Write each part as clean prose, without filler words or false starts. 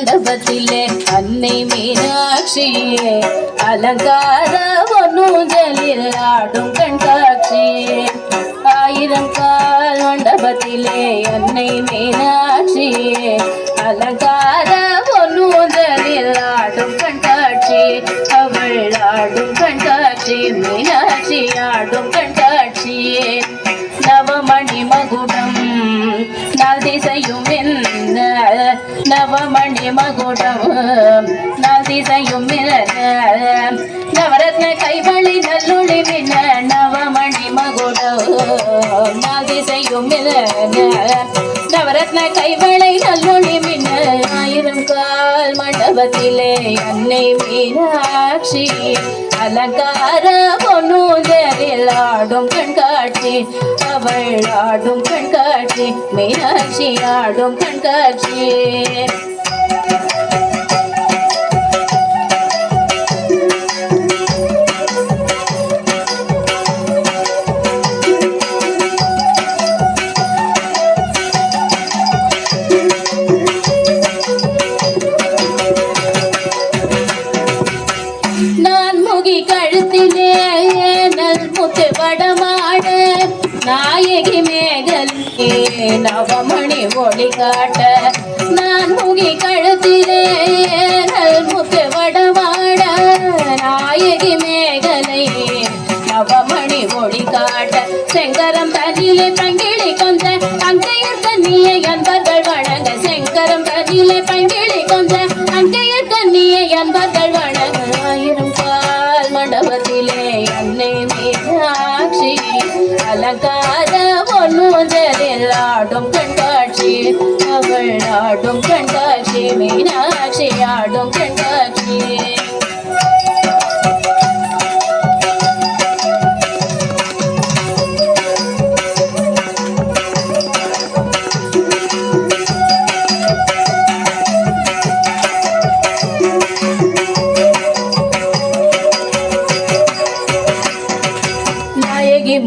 மண்டபத்திலே அன்னை மீனாட்சியே அலங்கார ஒன்னூஞ்சலில் ஆடும் கண்காட்சியே ஆயிரம் கால் மண்டபத்திலே அன்னை மீனாட்சியே அலங்கார ஒன்னூஞ்சலில் ஆடும் கண்காட்சி அவள் ஆடும் கண்காட்சி மீனாட்சி ஆடும் கண்காட்சியே நவமணி மகுடம் நாதிசையும் என்ன நவமணி மகுடம் நாதிசையும் நவரத்ன கைவளி நல்லொளி மின்ன நவமணி மகுடம் நாதிசையும் நவரத்ன கைவளை நல்லொளி மின்ன ஆயிரம் கால் மண்டபத்திலே அன்னை மீனாட்சி அலங்கார பொன்னூஞ்சலில் ஆடும் கண்காட்சி அவள் ஆடும் கண்காட்சி மீனாட்சி ஆடும் கண்காட்சி கழுத்திலே நல் முத்து வடமாட நாயகி மேகலே நவமணி ஒளி காட்ட நான் முகி கழுத்திலே நல் முத்து வடமாட நாயகி மேகலை நவமணி ஒளி காட்ட செங்கரம் தனிலே பங்கிழி கொஞ்ச அங்கையர் கண்ணியை அன்பர்கள் வழங்க செங்கரம் தனிலே பங்கிழி கொஞ்ச அங்கையர் கண்ணியை அன்பர்கள் வழங்க ஆயிரம் மண்டபத்திலே அன்னை மீனாட்சி அலங்கார ஒன்னூஞ்சலில் ஆடும் கண்காட்சி அவள் ஆடும் கண்காட்சி மீனாட்சி ஆடும் கண்காட்சி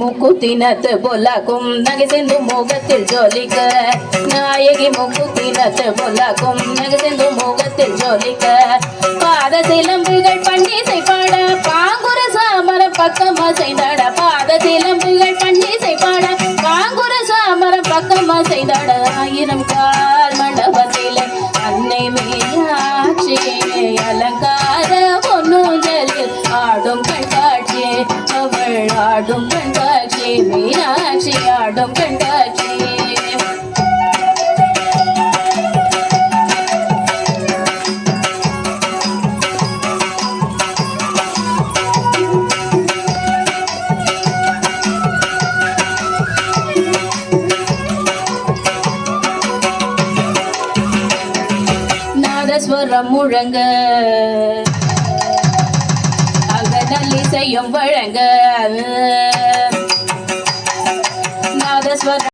முக்குத்தினத்து பொல்லாக்கும் நகை செந்து முகத்தில் ஜோலிக்க நாயகி முக்குத்தினத்து பொல்லாக்கும் நகை செந்து முகத்தில் ஜோலிக்க பாத சிலம்புகள் பண்டிசை பாட பாங்குர சாமர பக்கமா செய்தாட பாத சிலம்புகள் பண்டிசை பாட பாங்குர சாமர பக்கமா செய்தாட ஆயிரம் கால் மண்டபத்திலே அன்னை மீனாட்சி அலங்கார பொன்னூஞ்சலில் ஆடும் கண்காட்சி அவள் ஆடும் கண்காட்சி மீனாட்சி ஆடும் கண்காட்சி நாதஸ்வரம் முழங்க அங்க நல்லிசையும் வழங்க நாதஸ்வரம்